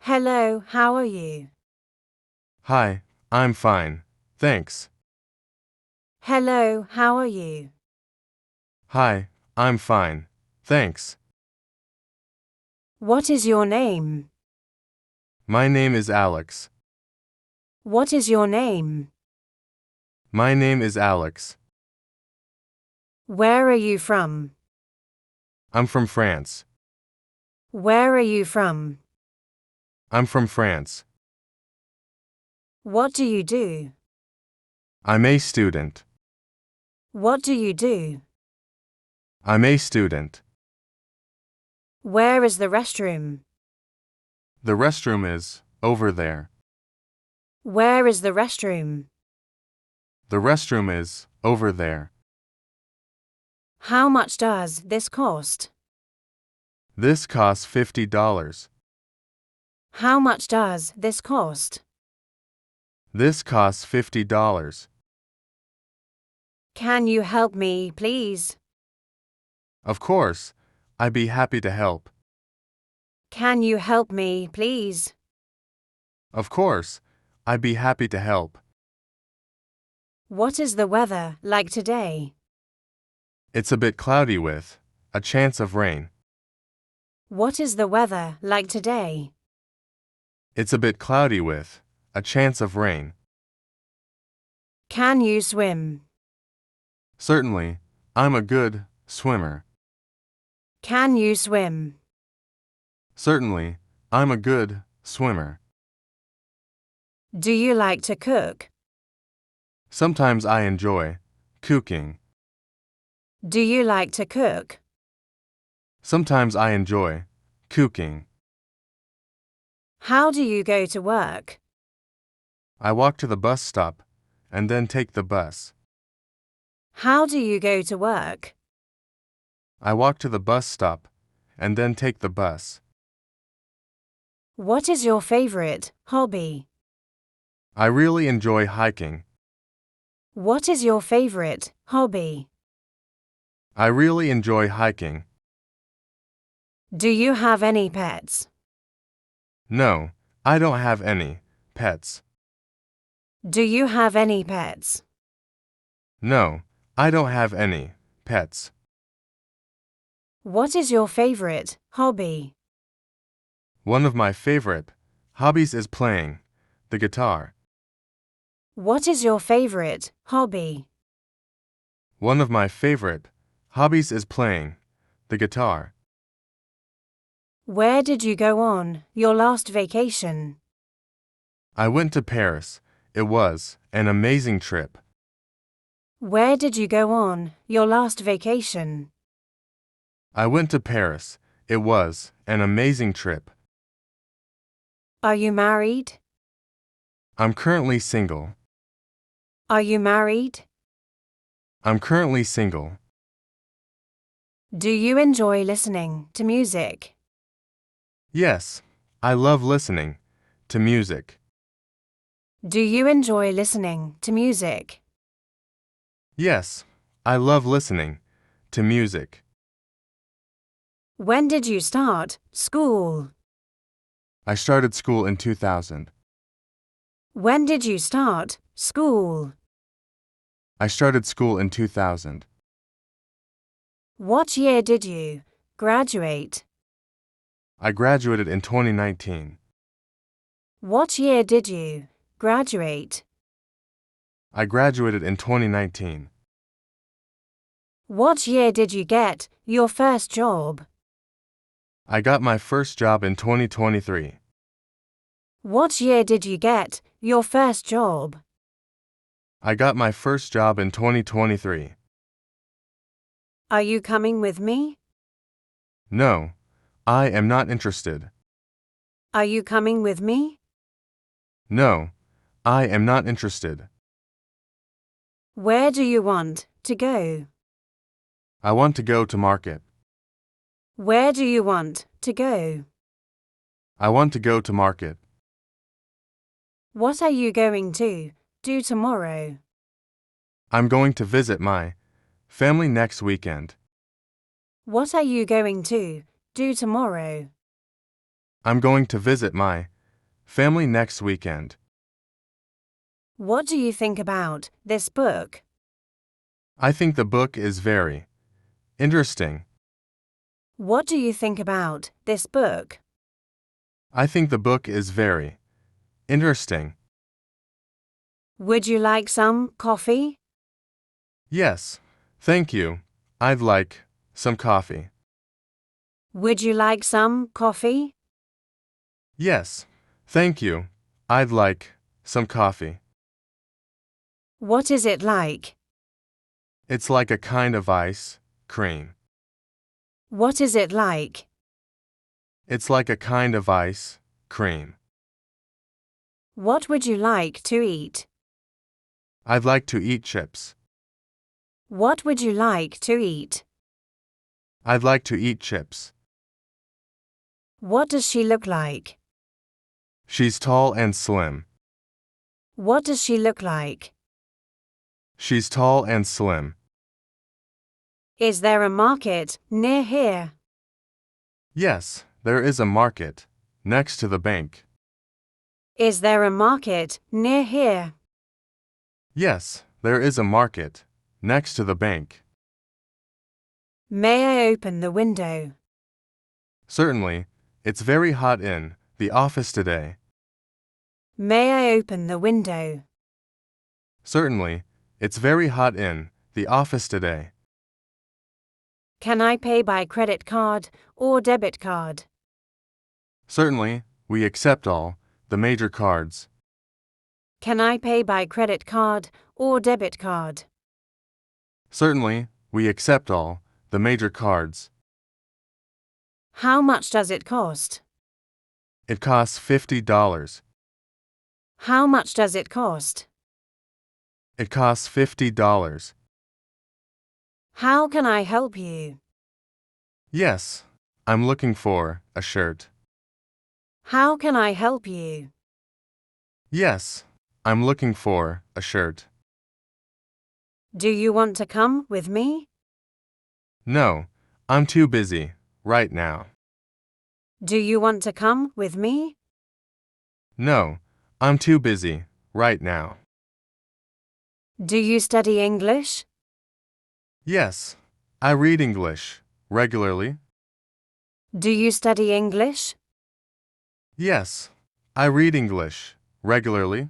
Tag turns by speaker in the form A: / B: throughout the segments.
A: Hello, how are you?
B: Hi, I'm fine, thanks.
A: Hello, how are you?
B: Hi, I'm fine, thanks.
A: What is your name?
B: My name is Alex.
A: What is your name?
B: My name is Alex.
A: Where are you from?
B: I'm from France.
A: Where are you from?
B: I'm from France.
A: What do you do?
B: I'm a student.
A: What do you do?
B: I'm a student.
A: Where is the restroom?
B: The restroom is over there.
A: Where is the restroom?
B: The restroom is over there.
A: How much does this cost?
B: This costs $50.
A: How much does this cost?
B: This costs $50.
A: Can you help me, please?
B: Of course, I'd be happy to help.
A: Can you help me, please?
B: Of course, I'd be happy to help.
A: What is the weather like today?
B: It's a bit cloudy with a chance of rain.
A: What is the weather like today?
B: It's a bit cloudy with a chance of rain.
A: Can you swim?
B: Certainly, I'm a good swimmer.
A: Can you swim?
B: Certainly, I'm a good swimmer.
A: Do you like to cook?
B: Sometimes I enjoy cooking.
A: Do you like to cook?
B: Sometimes I enjoy cooking.
A: How do you go to work?
B: I walk to the bus stop and then take the bus.
A: How do you go to work?
B: I walk to the bus stop and then take the bus.
A: What is your favorite hobby?
B: I really enjoy hiking.
A: What is your favorite hobby?
B: I really enjoy hiking.
A: Do you have any pets?
B: No, I don't have any pets.
A: Do you have any pets?
B: No, I don't have any pets.
A: What is your favorite hobby?
B: One of my favorite hobbies is playing the guitar.
A: What is your favorite hobby?
B: One of my favorite hobbies is playing the guitar.
A: Where did you go on your last vacation?
B: I went to Paris. It was an amazing trip.
A: Where did you go on your last vacation?
B: I went to Paris. It was an amazing trip.
A: Are you married?
B: I'm currently single.
A: Are you married?
B: I'm currently single.
A: Do you enjoy listening to music?
B: Yes, I love listening to music.
A: Do you enjoy listening to music?
B: Yes, I love listening to music.
A: When did you start school?
B: I started school in 2000.
A: When did you start school?
B: I started school in 2000.
A: What year did you graduate?
B: I graduated in 2019.
A: What year did you graduate?
B: I graduated in 2019.
A: What year did you get your first job?
B: I got my first job in 2023.
A: What year did you get your first job?
B: I got my first job in 2023.
A: Are you coming with me?
B: No, I am not interested.
A: Are you coming with me?
B: No, I am not interested.
A: Where do you want to go?
B: I want to go to market.
A: Where do you want to go?
B: I want to go to market.
A: What are you going to do tomorrow?
B: I'm going to visit my family next weekend.
A: What are you going to do tomorrow?
B: I'm going to visit my family next weekend.
A: What do you think about this book?
B: I think the book is very interesting.
A: What do you think about this book?
B: I think the book is very interesting.
A: Would you like some coffee?
B: Yes, thank you. I'd like some coffee.
A: Would you like some coffee?
B: Yes, thank you. I'd like some coffee.
A: What is it like?
B: It's like a kind of ice cream.
A: What is it like?
B: It's like a kind of ice cream.
A: What would you like to eat?
B: I'd like to eat chips.
A: What would you like to eat?
B: I'd like to eat chips.
A: What does she look like?
B: She's tall and slim.
A: What does she look like?
B: She's tall and slim.
A: Is there a market near here?
B: Yes, there is a market next to the bank.
A: Is there a market near here?
B: Yes, there is a market next to the bank.
A: May I open the window?
B: Certainly, it's very hot in the office today.
A: May I open the window?
B: Certainly, it's very hot in the office today.
A: Can I pay by credit card or debit card?
B: Certainly, we accept all the major cards.
A: Can I pay by credit card or debit card?
B: Certainly, we accept all the major cards.
A: How much does it cost?
B: It costs $50.
A: How much does it cost?
B: It costs $50.
A: How can I help you?
B: Yes, I'm looking for a shirt.
A: How can I help you?
B: Yes, I'm looking for a shirt.
A: Do you want to come with me?
B: No, I'm too busy right now.
A: Do you want to come with me?
B: No, I'm too busy right now.
A: Do you study English?
B: Yes, I read English regularly.
A: Do you study English?
B: Yes, I read English regularly.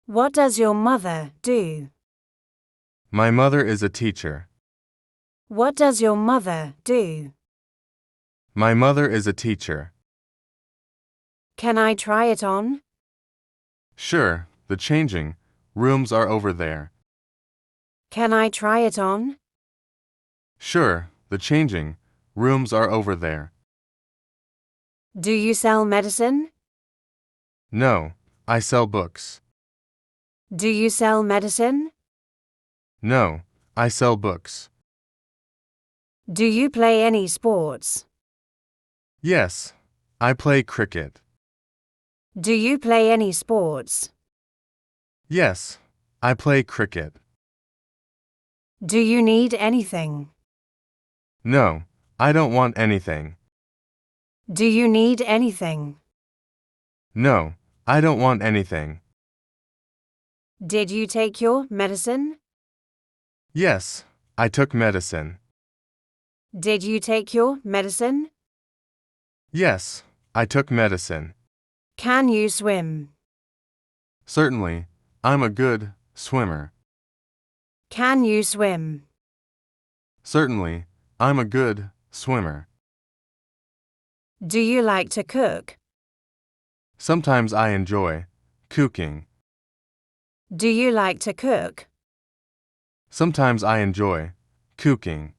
A: What does your mother do?
B: My mother is a teacher.
A: What does your mother do?
B: My mother is a teacher.
A: Can I try it on?
B: Sure, the changing rooms are over there.
A: Can I try it on?
B: Sure, the changing rooms are over there.
A: Do you sell medicine?
B: No, I sell books.
A: Do you sell medicine?
B: No, I sell books.
A: Do you play any sports?
B: Yes, I play cricket.
A: Do you play any sports?
B: Yes, I play cricket.
A: Do you need anything?
B: No, I don't want anything.
A: Do you need anything?
B: No, I don't want anything.
A: Did you take your medicine?
B: Yes, I took medicine.
A: Did you take your medicine?
B: Yes, I took medicine.
A: Can you swim?
B: Certainly, I'm a good swimmer.
A: Can you swim?
B: Certainly, I'm a good swimmer.
A: Do you like to cook?
B: Sometimes I enjoy cooking.
A: Do you like to cook?
B: Sometimes I enjoy cooking.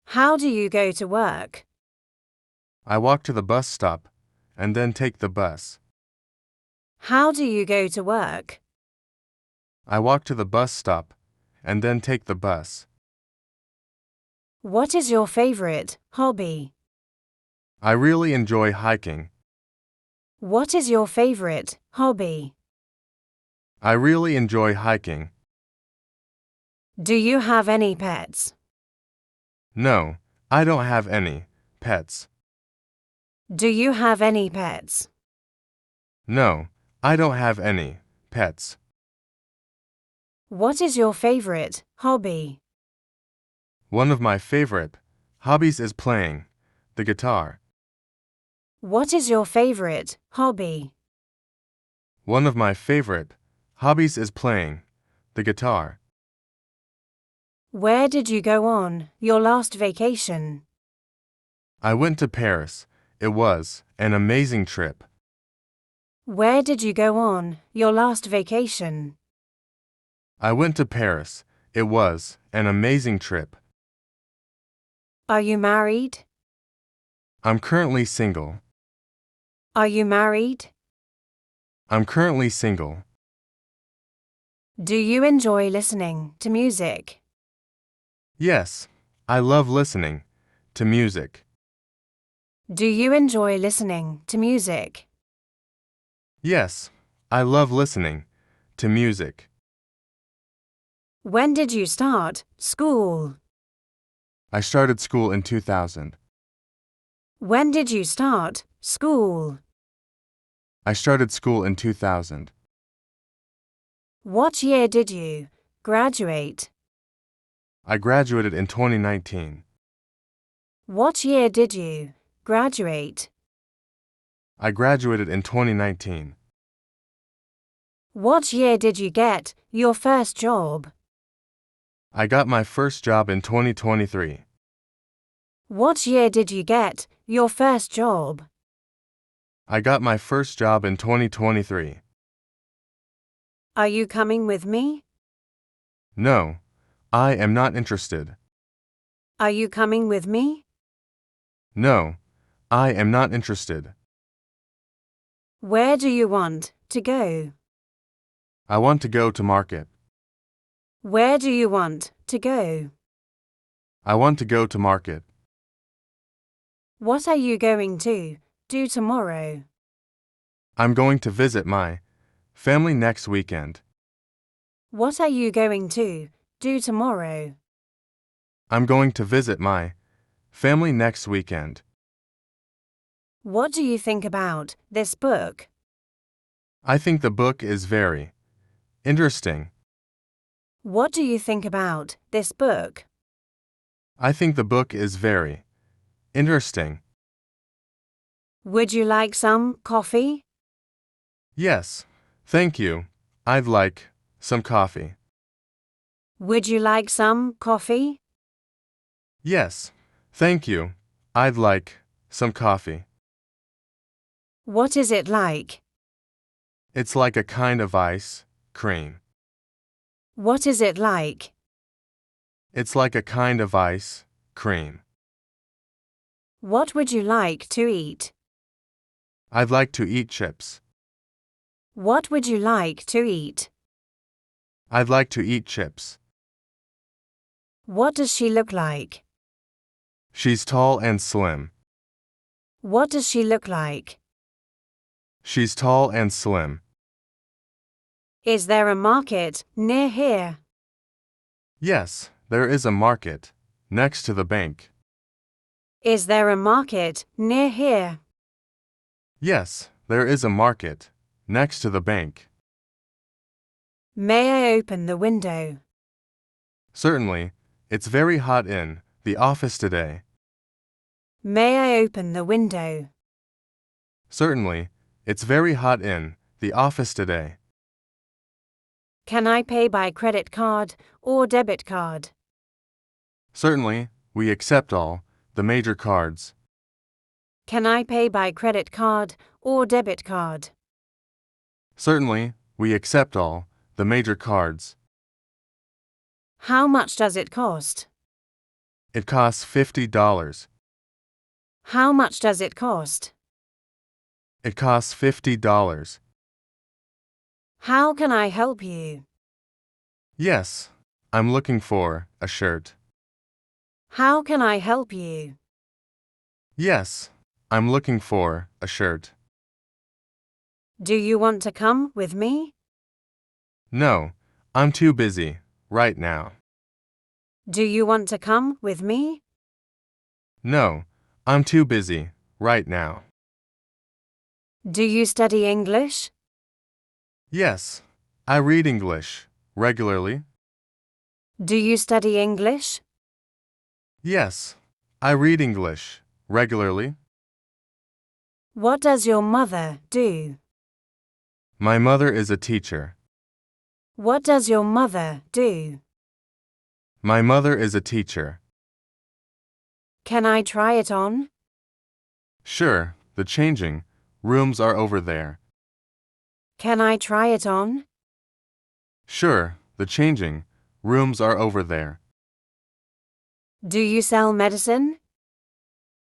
A: How do you go to work?
B: I walk to the bus stop and then take the bus.
A: How do you go to work?
B: I walk to the bus stop and then take the bus.
A: What is your favorite hobby?
B: I really enjoy hiking.
A: What is your favorite hobby?
B: I really enjoy hiking.
A: Do you have any pets?
B: No, I don't have any pets.
A: Do you have any pets?
B: No, I don't have any pets.
A: What is your favorite hobby?
B: One of my favorite hobbies is playing the guitar.
A: What is your favorite hobby?
B: One of my favorite hobbies is playing the guitar.
A: Where did you go on your last vacation?
B: I went to Paris. It was an amazing trip.
A: Where did you go on your last vacation?
B: I went to Paris. It was an amazing trip.
A: Are you married?
B: I'm currently single.
A: Are you married?
B: I'm currently single.
A: Do you enjoy listening to music?
B: Yes, I love listening to music.
A: Do you enjoy listening to music?
B: Yes, I love listening to music.
A: When did you start school?
B: I started school in 2000.
A: When did you start school?
B: I started school in 2000.
A: What year did you graduate?
B: I graduated in 2019.
A: What year did you graduate?
B: I graduated in 2019.
A: What year did you get your first job?
B: I got my first job in 2023.
A: What year did you get your first job?
B: I got my first job in 2023.
A: Are you coming with me?
B: No, I am not interested.
A: Are you coming with me?
B: No, I am not interested.
A: Where do you want to go?
B: I want to go to market.
A: Where do you want to go?
B: I want to go to market.
A: What are you going to do tomorrow?
B: I'm going to visit my family next weekend.
A: What are you going to do tomorrow?
B: I'm going to visit my family next weekend.
A: What do you think about this book?
B: I think the book is very interesting.
A: What do you think about this book?
B: I think the book is very interesting.
A: Would you like some coffee?
B: Yes, thank you. I'd like some coffee.
A: Would you like some coffee?
B: Yes, thank you. I'd like some coffee.
A: What is it like?
B: It's like a kind of ice cream.
A: What is it like?
B: It's like a kind of ice cream.
A: What would you like to eat?
B: I'd like to eat chips.
A: What would you like to eat?
B: I'd like to eat chips.
A: What does she look like?
B: She's tall and slim.
A: What does she look like?
B: She's tall and slim.
A: Is there a market near here?
B: Yes, there is a market next to the bank.
A: Is there a market near here?
B: Yes, there is a market next to the bank.
A: May I open the window?
B: Certainly, it's very hot in the office today.
A: May I open the window?
B: Certainly, it's very hot in the office today.
A: Can I pay by credit card or debit card?
B: Certainly, we accept all the major cards.
A: Can I pay by credit card or debit card?
B: Certainly, we accept all the major cards.
A: How much does it cost?
B: It costs $50.
A: How much does it cost?
B: It costs $50.
A: How can I help you?
B: Yes, I'm looking for a shirt.
A: How can I help you?
B: Yes, I'm looking for a shirt.
A: Do you want to come with me?
B: No, I'm too busy right now.
A: Do you want to come with me?
B: No, I'm too busy, right now.
A: Do you study English?
B: Yes, I read English, regularly.
A: Do you study English?
B: Yes, I read English, regularly.
A: What does your mother do?
B: My mother is a teacher.
A: What does your mother do?
B: My mother is a teacher.
A: Can I try it on?
B: Sure, the changing rooms are over there.
A: Can I try it on?
B: Sure, the changing rooms are over there.
A: Do you sell medicine?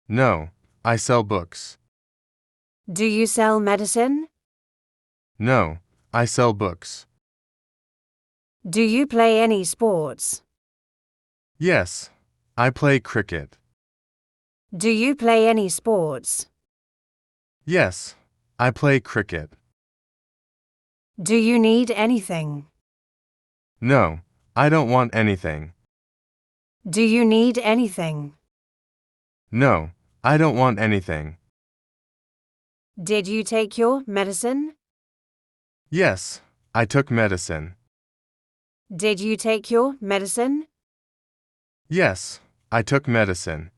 B: No, I sell books.
A: Do you sell medicine?
B: No, I sell books.
A: Do you play any sports?
B: Yes, I play cricket.
A: Do you play any sports?
B: Yes, I play cricket.
A: Do you need anything?
B: No, I don't want anything.
A: Do you need anything?
B: No, I don't want anything.
A: Did you take your medicine?
B: Yes, I took medicine.
A: Did you take your medicine?
B: Yes, I took medicine.